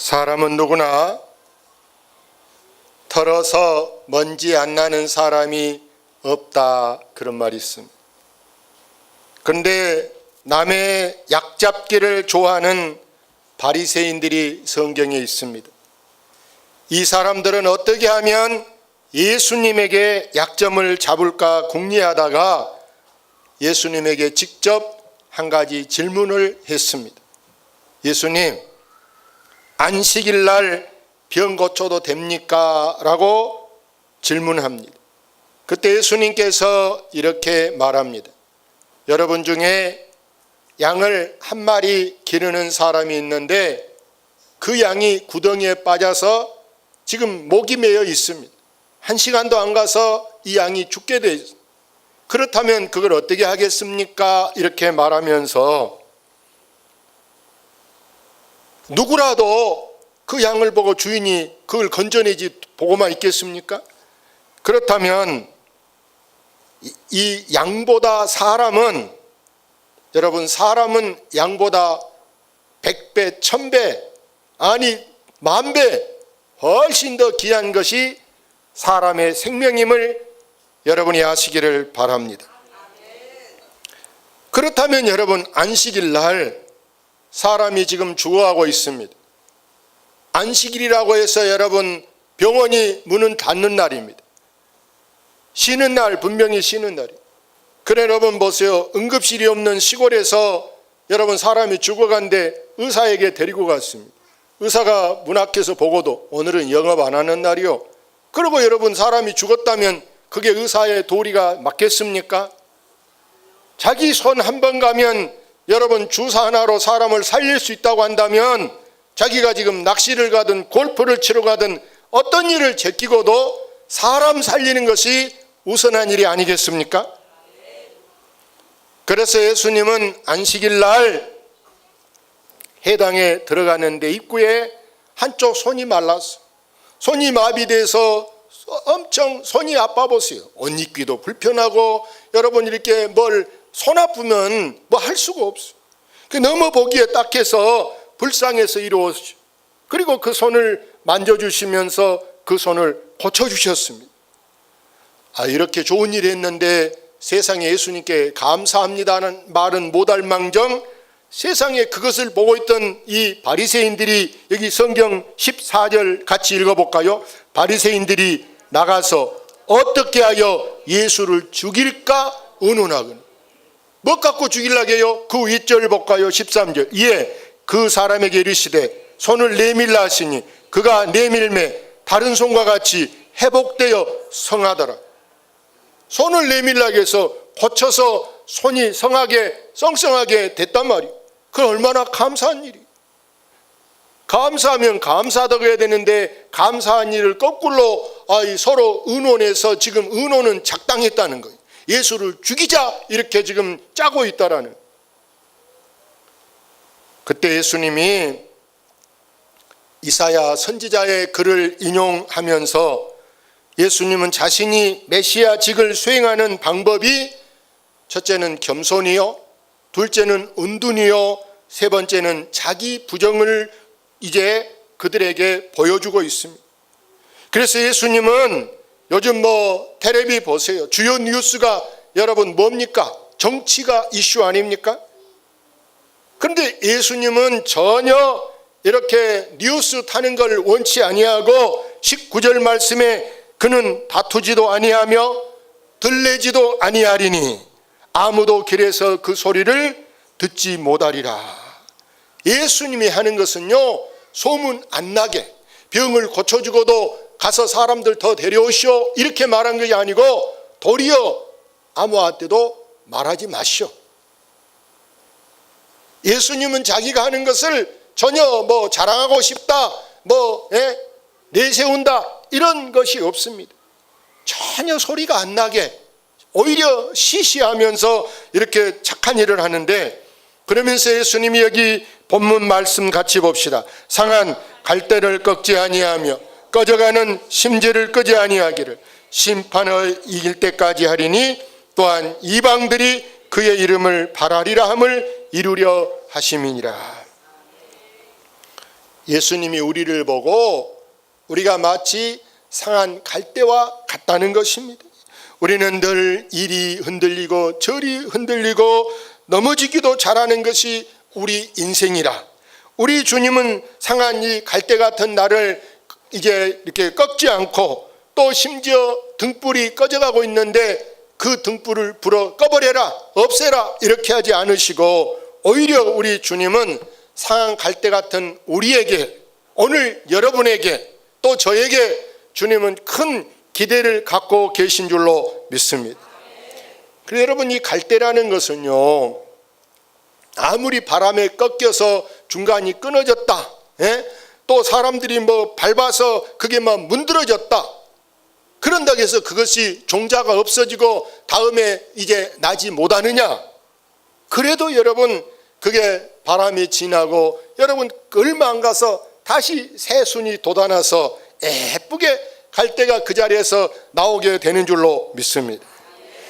사람은 누구나 털어서 먼지 안 나는 사람이 없다, 그런 말이 있습니다. 그런데 남의 약잡기를 좋아하는 바리새인들이 성경에 있습니다. 이 사람들은 어떻게 하면 예수님에게 약점을 잡을까 궁리하다가 예수님에게 직접 한 가지 질문을 했습니다. 예수님, 안식일 날 병 고쳐도 됩니까? 라고 질문합니다. 그때 예수님께서 이렇게 말합니다. 여러분 중에 양을 한 마리 기르는 사람이 있는데 그 양이 구덩이에 빠져서 지금 목이 메어 있습니다. 1시간도 안 가서 이 양이 죽게 돼 있습니다. 그렇다면 그걸 어떻게 하겠습니까? 이렇게 말하면서 누구라도 그 양을 보고 주인이 그걸 건져내지 보고만 있겠습니까? 그렇다면 이 양보다 사람은, 여러분, 사람은 양보다 100배, 1000배, 아니 10,000배 훨씬 더 귀한 것이 사람의 생명임을 여러분이 아시기를 바랍니다. 그렇다면 여러분, 안식일 날 사람이 지금 죽어가고 있습니다. 안식일이라고 해서 여러분 병원이 문은 닫는 날입니다. 쉬는 날, 분명히 쉬는 날이에요. 그래, 여러분 보세요. 응급실이 없는 시골에서 여러분 사람이 죽어간데 의사에게 데리고 갔습니다. 의사가 문 앞에서 보고도 오늘은 영업 안 하는 날이요. 그리고 여러분 사람이 죽었다면 그게 의사의 도리가 맞겠습니까? 자기 손 한 번 가면 여러분 주사 하나로 사람을 살릴 수 있다고 한다면 자기가 지금 낚시를 가든 골프를 치러 가든 어떤 일을 제끼고도 사람 살리는 것이 우선한 일이 아니겠습니까? 그래서 예수님은 안식일 날 해당에 들어가는데 입구에 한쪽 손이 말랐어. 손이 마비돼서 엄청 손이 아파 보세요. 옷 입기도 불편하고 여러분 이렇게 뭘 손 아프면 뭐 할 수가 없어. 너무 보기에 딱해서 불쌍해서 이리 오시죠. 그리고 그 손을 만져주시면서 그 손을 고쳐주셨습니다. 이렇게 좋은 일을 했는데 세상에 예수님께 감사합니다는 말은 못할 망정 세상에 그것을 보고 있던 이 바리새인들이, 여기 성경 14절 같이 읽어볼까요? 바리새인들이 나가서 어떻게 하여 예수를 죽일까 의논하거늘. 뭐 갖고 죽이려고 해요? 그 윗절 볼까요? 13절. 예, 그 사람에게 이르시되 손을 내밀라 하시니 그가 내밀매 다른 손과 같이 회복되어 성하더라. 손을 내밀라고 해서 고쳐서 손이 성성하게 됐단 말이에요. 그건 얼마나 감사한 일이에요. 감사하면 감사하다고 해야 되는데 감사한 일을 거꾸로 서로 의논해서 지금 의논은 작당했다는 거예요. 예수를 죽이자 이렇게 지금 짜고 있다라는. 그때 예수님이 이사야 선지자의 글을 인용하면서 예수님은 자신이 메시아직을 수행하는 방법이 첫째는 겸손이요, 둘째는 은둔이요, 세 번째는 자기 부정을 이제 그들에게 보여주고 있습니다. 그래서 예수님은 요즘 텔레비 보세요. 주요 뉴스가 여러분 뭡니까? 정치가 이슈 아닙니까? 그런데 예수님은 전혀 이렇게 뉴스 타는 걸 원치 아니하고 19절 말씀에 그는 다투지도 아니하며 들레지도 아니하리니 아무도 길에서 그 소리를 듣지 못하리라. 예수님이 하는 것은요, 소문 안 나게 병을 고쳐주고도 가서 사람들 더 데려오시오 이렇게 말한 것이 아니고 도리어 아무한테도 말하지 마시오. 예수님은 자기가 하는 것을 전혀 자랑하고 싶다, 내세운다 이런 것이 없습니다. 전혀 소리가 안 나게 오히려 시시하면서 이렇게 착한 일을 하는데, 그러면서 예수님이 여기 본문 말씀 같이 봅시다. 상한 갈대를 꺾지 아니하며 꺼져가는 심지를 끄지 아니하기를 심판을 이길 때까지 하리니 또한 이방들이 그의 이름을 바라리라 함을 이루려 하심이니라. 예수님이 우리를 보고 우리가 마치 상한 갈대와 같다는 것입니다. 우리는 늘 이리 흔들리고 저리 흔들리고 넘어지기도 잘하는 것이 우리 인생이라, 우리 주님은 상한 이 갈대 같은 나를 이제 이렇게 꺾지 않고 또 심지어 등불이 꺼져가고 있는데 그 등불을 불어 꺼버려라, 없애라 이렇게 하지 않으시고, 오히려 우리 주님은 상한 갈대 같은 우리에게, 오늘 여러분에게 또 저에게 주님은 큰 기대를 갖고 계신 줄로 믿습니다. 그래서 여러분, 이 갈대라는 것은요, 아무리 바람에 꺾여서 중간이 끊어졌다, 또 사람들이 뭐 밟아서 그게 막 문드러졌다, 그런다고 해서 그것이 종자가 없어지고 다음에 이제 나지 못하느냐? 그래도 여러분, 그게 바람이 지나고 여러분 얼마 안 가서 다시 새순이 돋아나서 예쁘게 갈대가 그 자리에서 나오게 되는 줄로 믿습니다.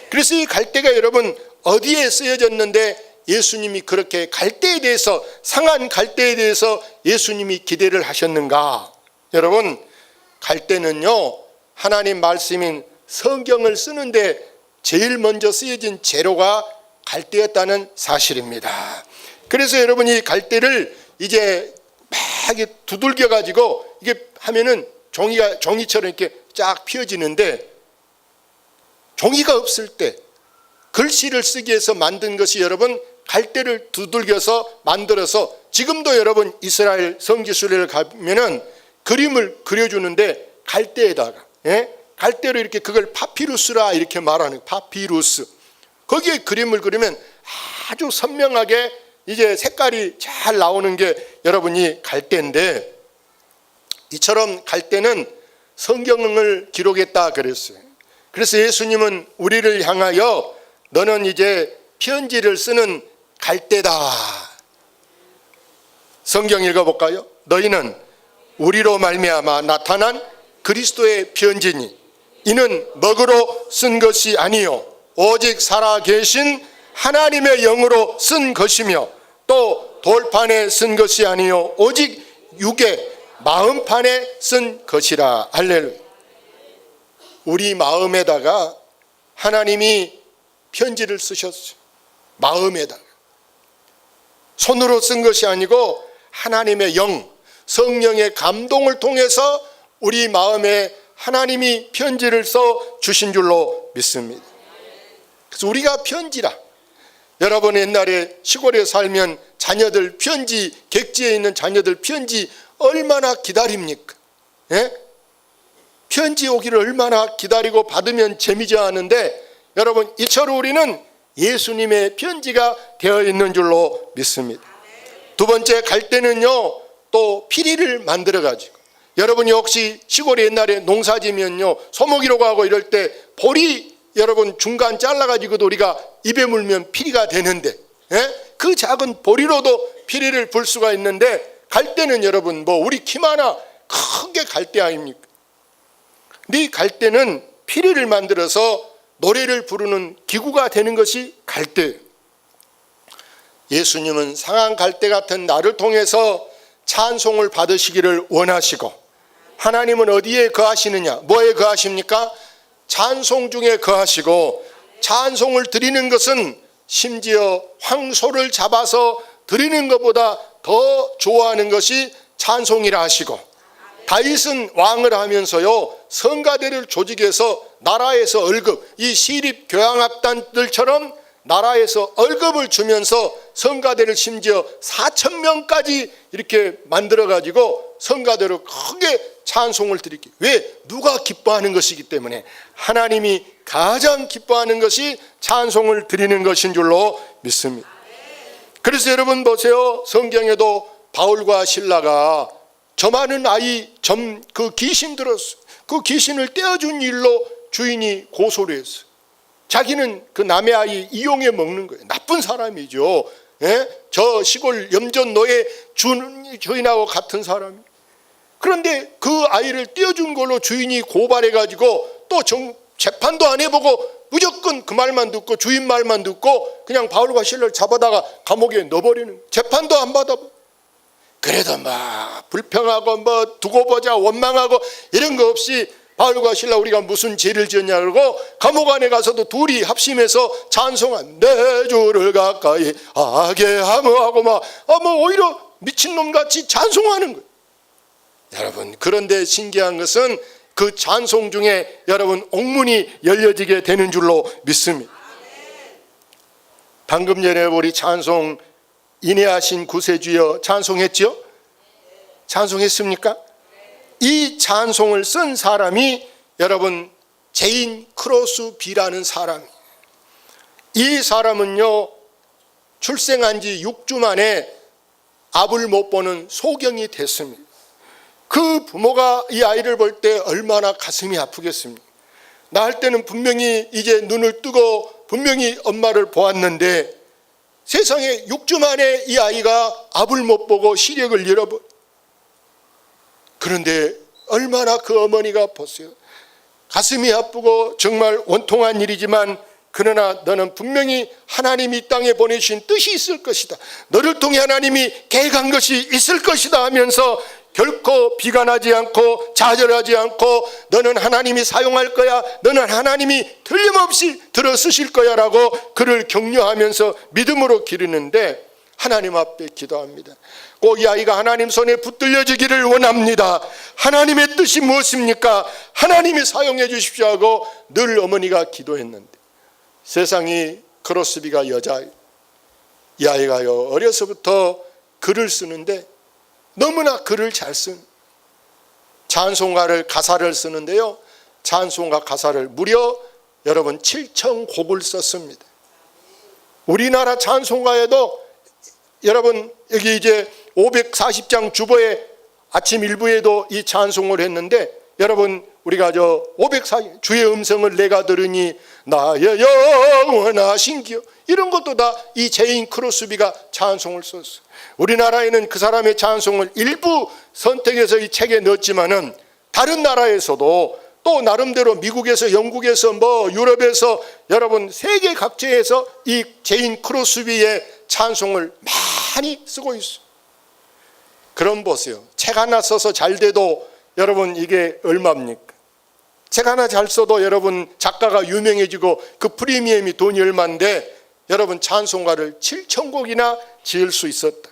그래서 이 갈대가 여러분 어디에 쓰여졌는데 예수님이 그렇게 갈대에 대해서, 상한 갈대에 대해서 예수님이 기대를 하셨는가? 여러분, 갈대는요, 하나님 말씀인 성경을 쓰는데 제일 먼저 쓰여진 재료가 갈대였다는 사실입니다. 그래서 여러분, 이 갈대를 이제 막 두들겨 가지고 이게 하면은 종이처럼 이렇게 쫙 펴지는데, 종이가 없을 때 글씨를 쓰기 위해서 만든 것이 여러분 갈대를 두들겨서 만들어서, 지금도 여러분 이스라엘 성지순례를 가면은 그림을 그려주는데 갈대에다가, 갈대로 이렇게, 그걸 파피루스라 이렇게 말하는, 파피루스, 거기에 그림을 그리면 아주 선명하게 이제 색깔이 잘 나오는 게 여러분이 갈대인데, 이처럼 갈대는 성경을 기록했다 그랬어요. 그래서 예수님은 우리를 향하여 너는 이제 편지를 쓰는 갈대다. 성경 읽어볼까요? 너희는 우리로 말미암아 나타난 그리스도의 편지니 이는 먹으로 쓴 것이 아니요 오직 살아계신 하나님의 영으로 쓴 것이며 또 돌판에 쓴 것이 아니요 오직 육의 마음판에 쓴 것이라. 할렐루야. 우리 마음에다가 하나님이 편지를 쓰셨어요. 마음에다가. 손으로 쓴 것이 아니고 하나님의 영, 성령의 감동을 통해서 우리 마음에 하나님이 편지를 써 주신 줄로 믿습니다. 그래서 우리가 편지라. 여러분 옛날에 시골에 살면 자녀들 편지, 객지에 있는 자녀들 편지 얼마나 기다립니까? 편지 오기를 얼마나 기다리고 받으면 재미져 하는데, 여러분 이처럼 우리는 예수님의 편지가 되어 있는 줄로 믿습니다. 두 번째, 갈대는요 또 피리를 만들어 가지고, 여러분이 혹시 시골에 옛날에 농사 지면요 소목이라고 하고 이럴 때 보리 여러분 중간 잘라 가지고도 우리가 입에 물면 피리가 되는데, 그 작은 보리로도 피리를 불 수가 있는데, 갈대는 여러분 뭐 우리 키만한 큰 게 갈대 아닙니까? 근데 이 갈대는 피리를 만들어서 노래를 부르는 기구가 되는 것이 갈대예요. 예수님은 상한 갈대 같은 나를 통해서 찬송을 받으시기를 원하시고, 하나님은 어디에 거하시느냐? 뭐에 거하십니까? 찬송 중에 거하시고, 찬송을 드리는 것은 심지어 황소를 잡아서 드리는 것보다 더 좋아하는 것이 찬송이라 하시고, 다윗은 왕을 하면서요 성가대를 조직해서 나라에서 월급, 이 시립 교향악단들처럼 나라에서 월급을 주면서 성가대를 심지어 4,000명까지 이렇게 만들어 가지고 성가대로 크게 찬송을 드리기. 왜? 누가 기뻐하는 것이기 때문에, 하나님이 가장 기뻐하는 것이 찬송을 드리는 것인 줄로 믿습니다. 그래서 여러분 보세요, 성경에도 바울과 실라가 저 많은 아이 그 귀신 들었어. 그 귀신을 떼어준 일로 주인이 고소를 했어요. 자기는 그 남의 아이 이용해 먹는 거예요. 나쁜 사람이죠. 저 시골 염전노예 주인하고 같은 사람이. 그런데 그 아이를 떼어준 걸로 주인이 고발해가지고 또 재판도 안 해보고 무조건 그 말만 듣고 주인 말만 듣고 그냥 바울과 실라를 잡아다가 감옥에 넣어버리는, 재판도 안 받아보고. 그래도 막 불평하고 뭐 두고 보자 원망하고 이런 거 없이 바울과 실라 우리가 무슨 죄를 지었냐 그러고 감옥 안에 가서도 둘이 합심해서 찬송한 내 주를 가까이 하게 하고 막 오히려 미친놈같이 찬송하는 거예요. 여러분, 그런데 신기한 것은 그 찬송 중에 여러분 옥문이 열려지게 되는 줄로 믿습니다. 방금 전에 우리 찬송 인내하신 구세주여 찬송했죠? 찬송했습니까? 이 찬송을 쓴 사람이 여러분 제인 크로스비라는 사람. 이 사람은요 출생한 지 6주 만에 압을 못 보는 소경이 됐습니다. 그 부모가 이 아이를 볼 때 얼마나 가슴이 아프겠습니까? 낳을 때는 분명히 이제 눈을 뜨고 분명히 엄마를 보았는데 세상에 6주 만에 이 아이가 압을 못 보고 시력을 잃어버려. 그런데 얼마나 그 어머니가 보세요. 가슴이 아프고 정말 원통한 일이지만 그러나 너는 분명히 하나님이 이 땅에 보내신 뜻이 있을 것이다. 너를 통해 하나님이 계획한 것이 있을 것이다 하면서 결코 비관하지 않고 좌절하지 않고 너는 하나님이 사용할 거야. 너는 하나님이 틀림없이 들어 쓰실 거야 라고 그를 격려하면서 믿음으로 기르는데 하나님 앞에 기도합니다. 꼭 이 아이가 하나님 손에 붙들려지기를 원합니다. 하나님의 뜻이 무엇입니까? 하나님이 사용해 주십시오 하고 늘 어머니가 기도했는데 세상이 크로스비가 여자예요. 이 아이가요 어려서부터 글을 쓰는데 너무나 글을 잘 쓴 찬송가를 가사를 쓰는데요 찬송가 가사를 무려 여러분 7,000곡을 썼습니다. 우리나라 찬송가에도 여러분 여기 이제 540장 주보에 아침 일부에도 이 찬송을 했는데 여러분 우리가 540 주의 음성을 내가 들으니 나의 영원하신 기여 이런 것도 다 이 제인 크로스비가 찬송을 썼어요. 우리나라에는 그 사람의 찬송을 일부 선택해서 이 책에 넣었지만은 다른 나라에서도 또 나름대로 미국에서 영국에서 뭐 유럽에서 여러분 세계 각지에서 이 제인 크로스비의 찬송을 많이 쓰고 있어요. 그럼 보세요. 책 하나 써서 잘 돼도 여러분 이게 얼마입니까? 책 하나 잘 써도 여러분 작가가 유명해지고 그 프리미엄이 돈이 얼마인데 여러분 찬송가를 7,000곡이나 지을 수 있었다.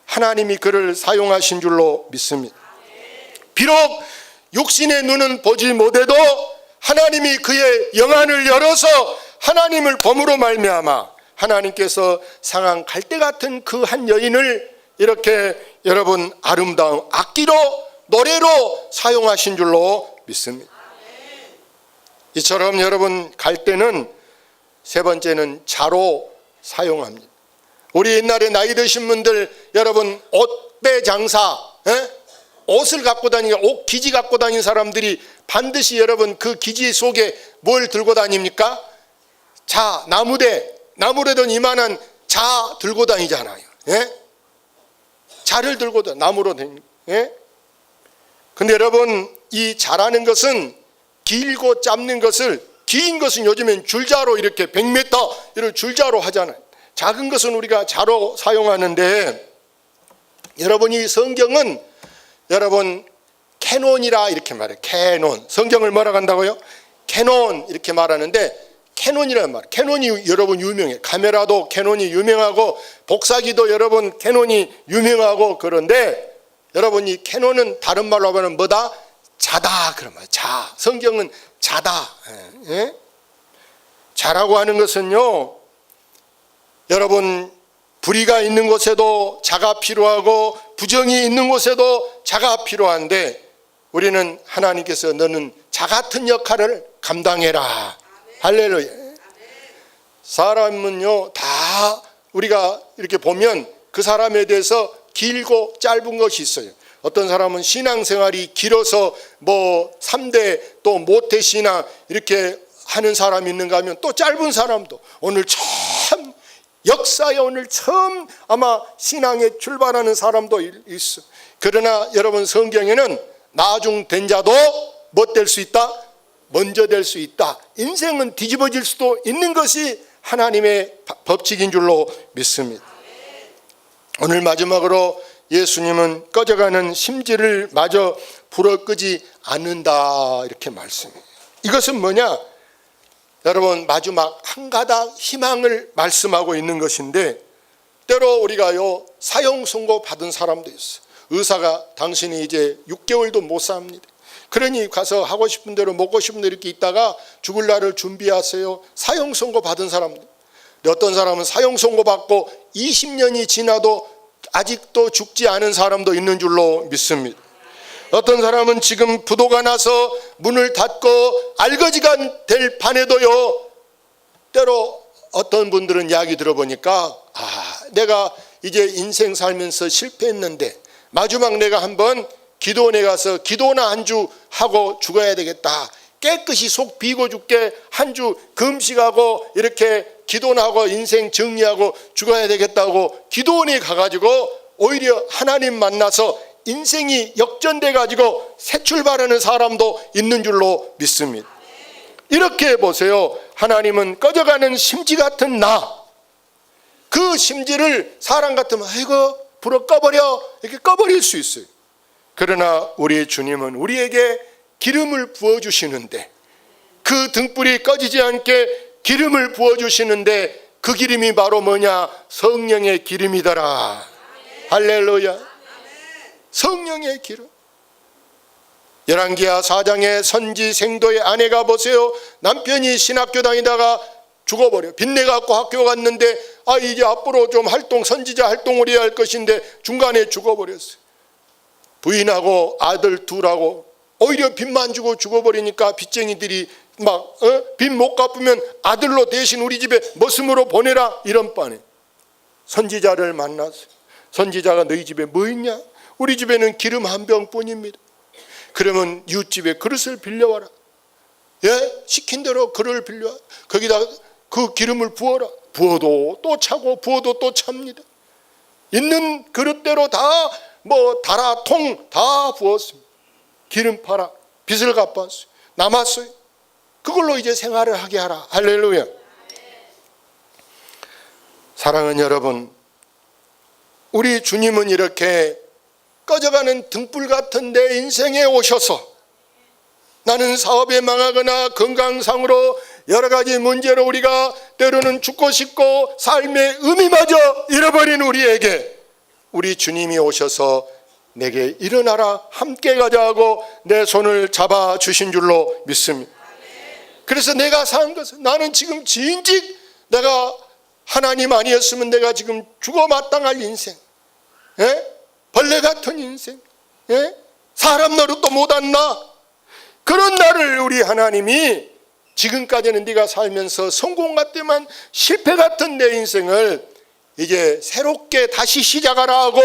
하나님이 그를 사용하신 줄로 믿습니다. 비록 육신의 눈은 보지 못해도 하나님이 그의 영안을 열어서 하나님을 범으로 말미암아 하나님께서 상한 갈대 같은 그 한 여인을 이렇게 여러분 아름다운 악기로 노래로 사용하신 줄로 믿습니다. 이처럼 여러분 갈대는 세 번째는 자로 사용합니다. 우리 옛날에 나이 드신 분들 여러분 옷배 장사 옷을 갖고 다니는 옷 기지 갖고 다니는 사람들이 반드시 여러분 그 기지 속에 뭘 들고 다닙니까? 자, 나무래도 이만한 자 들고 다니잖아요. 자를 들고 나무로 다니는. 근데 여러분 이 자라는 것은 길고 짧는 것을 긴 것은 요즘엔 줄자로 이렇게 100m 이런 줄자로 하잖아요. 작은 것은 우리가 자로 사용하는데 여러분 이 성경은 여러분 캐논이라 이렇게 말해요. 캐논. 성경을 뭐라고 한다고요? 캐논 이렇게 말하는데 캐논이라는 말. 캐논이 여러분 유명해요. 카메라도 캐논이 유명하고 복사기도 여러분 캐논이 유명하고 그런데 여러분 이 캐논은 다른 말로 하면 뭐다? 자다 그런 말. 자. 성경은 자다. 자라고 하는 것은요. 여러분 불의가 있는 곳에도 자가 필요하고 부정이 있는 곳에도 자가 필요한데 우리는 하나님께서 너는 자 같은 역할을 감당해라. 할렐루야. 사람은요 다 우리가 이렇게 보면 그 사람에 대해서 길고 짧은 것이 있어요. 어떤 사람은 신앙생활이 길어서 뭐 3대 또 모태신앙 이렇게 하는 사람이 있는가 하면 또 짧은 사람도 오늘 참 역사에 오늘 처음 아마 신앙에 출발하는 사람도 있어. 그러나 여러분 성경에는 나중된 자도 뭐 될 수 있다? 먼저 될 수 있다. 인생은 뒤집어질 수도 있는 것이 하나님의 법칙인 줄로 믿습니다. 오늘 마지막으로 예수님은 꺼져가는 심지를 마저 불어 끄지 않는다 이렇게 말씀해요. 이것은 뭐냐? 여러분, 마지막 한 가닥 희망을 말씀하고 있는 것인데, 때로 우리가요 사형 선고 받은 사람도 있어요. 의사가 당신이 이제 6개월도 못 삽니다. 그러니 가서 하고 싶은 대로 먹고 싶은 대로 이렇게 있다가 죽을 날을 준비하세요. 사형 선고 받은 사람들. 어떤 사람은 사형 선고 받고 20년이 지나도 아직도 죽지 않은 사람도 있는 줄로 믿습니다. 어떤 사람은 지금 부도가 나서 문을 닫고 알거지가 될 판에도요, 때로 어떤 분들은 이야기 들어보니까 내가 이제 인생 살면서 실패했는데 마지막 내가 한번 기도원에 가서 기도나 한 주 하고 죽어야 되겠다. 깨끗이 속 비고 죽게 한 주 금식하고 이렇게 기도나 하고 인생 정리하고 죽어야 되겠다고 기도원에 가가지고 오히려 하나님 만나서 인생이 역전돼 가지고 새 출발하는 사람도 있는 줄로 믿습니다. 이렇게 보세요. 하나님은 꺼져가는 심지 같은 나, 그 심지를 사람 같으면 아이고 불어 꺼버려 이렇게 꺼버릴 수 있어요. 그러나 우리 주님은 우리에게 기름을 부어주시는데, 그 등불이 꺼지지 않게 기름을 부어주시는데, 그 기름이 바로 뭐냐? 성령의 기름이더라. 할렐루야. 성령의 기름. 열왕기하 4장의 선지 생도의 아내가 보세요. 남편이 신학교 다니다가 죽어버려. 빚내갖고 학교 갔는데 이제 앞으로 좀 선지자 활동을 해야 할 것인데 중간에 죽어버렸어요. 부인하고 아들 둘하고 오히려 빚만 주고 죽어버리니까 빚쟁이들이 막 빚 못 갚으면 아들로 대신 우리 집에 머슴으로 보내라 이런 바네. 선지자를 만났어요. 선지자가 너희 집에 뭐 있냐? 우리 집에는 기름 한 병뿐입니다. 그러면 이웃집에 그릇을 빌려와라. 시킨 대로 그릇을 빌려와. 거기다 그 기름을 부어라. 부어도 또 차고 부어도 또 찹니다. 있는 그릇대로 다 달아 통 다 부었습니다. 기름 팔아 빚을 갚았어요. 남았어요. 그걸로 이제 생활을 하게 하라. 할렐루야. 사랑하는 여러분, 우리 주님은 이렇게 꺼져가는 등불 같은 내 인생에 오셔서 나는 사업에 망하거나 건강상으로 여러 가지 문제로 우리가 때로는 죽고 싶고 삶의 의미마저 잃어버린 우리에게 우리 주님이 오셔서 내게 일어나라 함께 가자 하고 내 손을 잡아주신 줄로 믿습니다. 그래서 내가 산 것은 나는 지금 진즉 내가 하나님 아니었으면 내가 지금 죽어 마땅할 인생, 벌레 같은 인생, 사람 노릇도 못한 나, 그런 나를 우리 하나님이 지금까지는 네가 살면서 성공 같지만 실패 같은 내 인생을 이제 새롭게 다시 시작하라 하고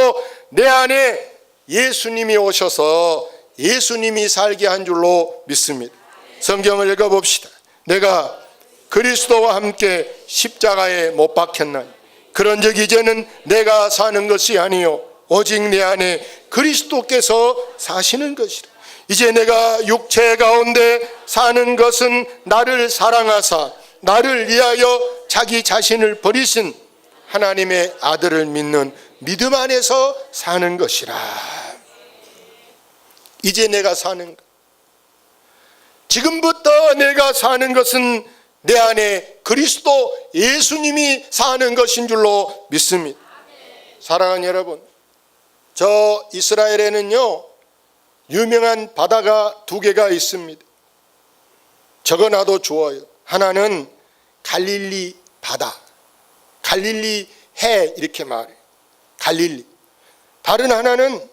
내 안에 예수님이 오셔서 예수님이 살게 한 줄로 믿습니다. 성경을 읽어봅시다. 내가 그리스도와 함께 십자가에 못 박혔나니 그런즉 이제는 내가 사는 것이 아니요 오직 내 안에 그리스도께서 사시는 것이라. 이제 내가 육체 가운데 사는 것은 나를 사랑하사 나를 위하여 자기 자신을 버리신 하나님의 아들을 믿는 믿음 안에서 사는 것이라. 이제 내가 사는 것, 지금부터 내가 사는 것은 내 안에 그리스도 예수님이 사는 것인 줄로 믿습니다. 사랑하는 여러분, 저 이스라엘에는요 유명한 바다가 두 개가 있습니다. 적어놔도 좋아요. 하나는 갈릴리 바다, 갈릴리 해 이렇게 말해요. 갈릴리. 다른 하나는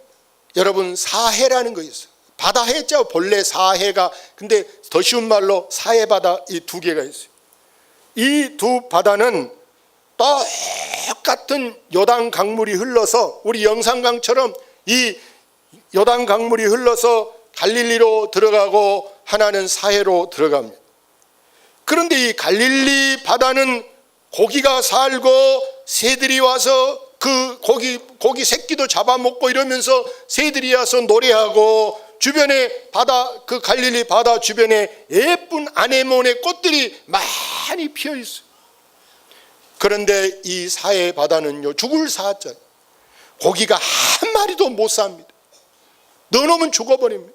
여러분 사해라는 거 있어요. 바다 해자 본래 사해가, 근데 더 쉬운 말로 사해바다, 이 두 개가 있어요. 이 두 바다는 똑같은 요단 강물이 흘러서 우리 영산강처럼 이 요단 강물이 흘러서 갈릴리로 들어가고 하나는 사해로 들어갑니다. 그런데 이 갈릴리 바다는 고기가 살고 새들이 와서 그 고기 새끼도 잡아먹고 이러면서 새들이 와서 노래하고 주변에 바다, 그 갈릴리 바다 주변에 예쁜 아네모네 꽃들이 많이 피어 있어요. 그런데 이 사해 바다는요 죽을 사자, 고기가 한 마리도 못 삽니다. 넣어놓으면 죽어버립니다.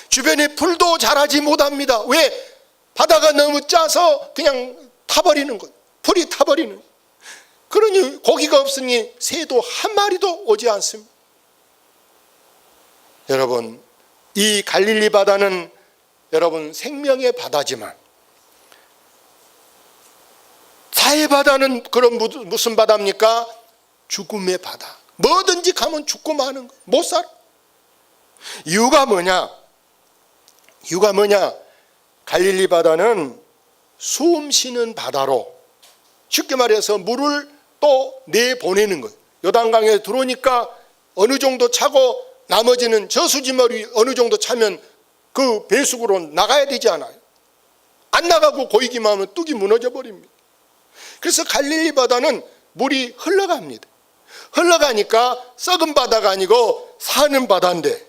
주변에 풀도 자라지 못합니다. 왜? 바다가 너무 짜서 그냥 타버리는 것, 풀이 타버리는 것. 그러니 고기가 없으니 새도 한 마리도 오지 않습니다. 여러분, 이 갈릴리 바다는 여러분 생명의 바다지만 사해 바다는 그런 무슨 바다입니까? 죽음의 바다. 뭐든지 가면 죽고 마는 거, 못 살아. 이유가 뭐냐? 갈릴리 바다는 숨 쉬는 바다로, 쉽게 말해서 물을 또 내보내는 거예요. 요단강에 들어오니까 어느 정도 차고 나머지는 저수지머리 어느 정도 차면 그 배수구로 나가야 되지 않아요? 안 나가고 고이기만 하면 뚝이 무너져 버립니다. 그래서 갈릴리 바다는 물이 흘러갑니다. 흘러가니까 썩은 바다가 아니고 사는 바다인데,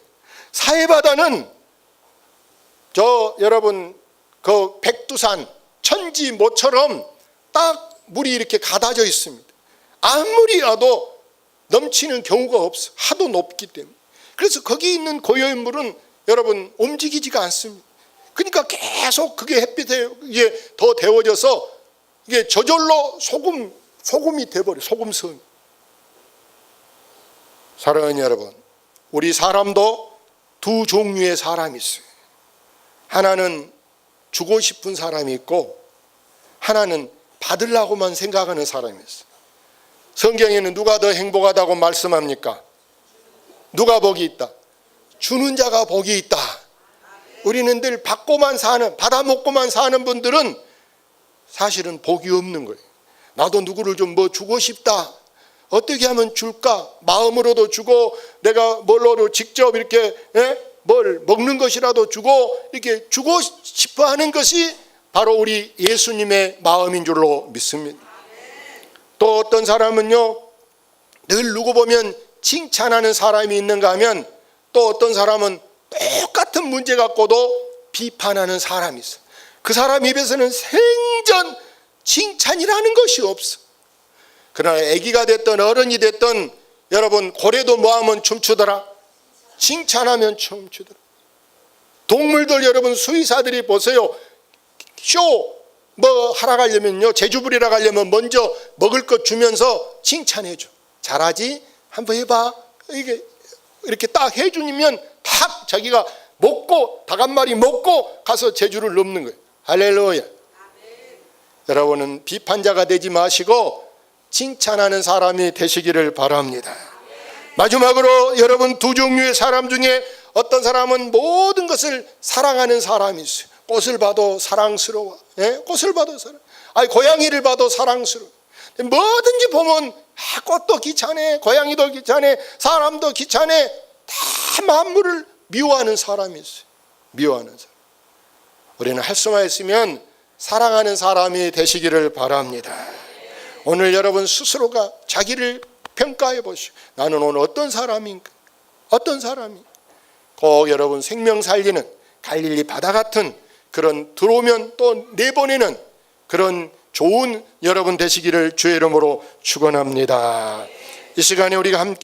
사해 바다는 여러분 그 백두산 천지 모처럼 딱 물이 이렇게 가다져 있습니다. 아무리 와도 넘치는 경우가 없어. 하도 높기 때문에. 그래서 거기 있는 고여인 물은 여러분 움직이지가 않습니다. 그러니까 계속 그게 햇빛에 이게 더 데워져서 이게 저절로 소금이 돼버려. 소금성. 사랑하는 여러분, 우리 사람도 두 종류의 사람이 있어요. 하나는 주고 싶은 사람이 있고 하나는 받으려고만 생각하는 사람이 있어요. 성경에는 누가 더 행복하다고 말씀합니까? 누가 복이 있다? 주는 자가 복이 있다. 우리는 늘 받고만 사는, 받아먹고만 사는 분들은 사실은 복이 없는 거예요. 나도 누구를 좀 뭐 주고 싶다. 어떻게 하면 줄까? 마음으로도 주고 내가 뭘로 직접 이렇게 뭘 먹는 것이라도 주고 이렇게 주고 싶어 하는 것이 바로 우리 예수님의 마음인 줄로 믿습니다. 또 어떤 사람은요, 늘 누구 보면 칭찬하는 사람이 있는가 하면 또 어떤 사람은 똑같은 문제 갖고도 비판하는 사람이 있어요. 그 사람 입에서는 생전 칭찬이라는 것이 없어. 그러나 아기가 됐든 어른이 됐든 여러분 고래도 뭐하면 춤추더라? 칭찬하면 춤추더라. 동물들 여러분 수의사들이 보세요. 쇼 뭐 하러 가려면요, 제주 부리러 가려면 먼저 먹을 것 주면서 칭찬해줘. 잘하지? 한번 해봐. 이게 이렇게 딱 해주면 탁 자기가 먹고 닭 한 마리 먹고 가서 제주를 넘는 거예요. 할렐루야. 여러분은 비판자가 되지 마시고 칭찬하는 사람이 되시기를 바랍니다. 마지막으로 여러분 두 종류의 사람 중에 어떤 사람은 모든 것을 사랑하는 사람이 있어요. 꽃을 봐도 사랑스러워. 꽃을 봐도 사랑. 고양이를 봐도 사랑스러워. 뭐든지 보면 꽃도 귀찮네, 고양이도 귀찮네, 사람도 귀찮네. 다 만물을 미워하는 사람이 있어요. 미워하는 사람. 우리는 할 수만 있으면 사랑하는 사람이 되시기를 바랍니다. 오늘 여러분 스스로가 자기를 평가해 보시오. 나는 오늘 어떤 사람인가? 어떤 사람이? 꼭 여러분 생명 살리는 갈릴리 바다 같은 그런 들어오면 또 내보내는 그런 좋은 여러분 되시기를 주의 이름으로 축원합니다. 이 시간에 우리가 함께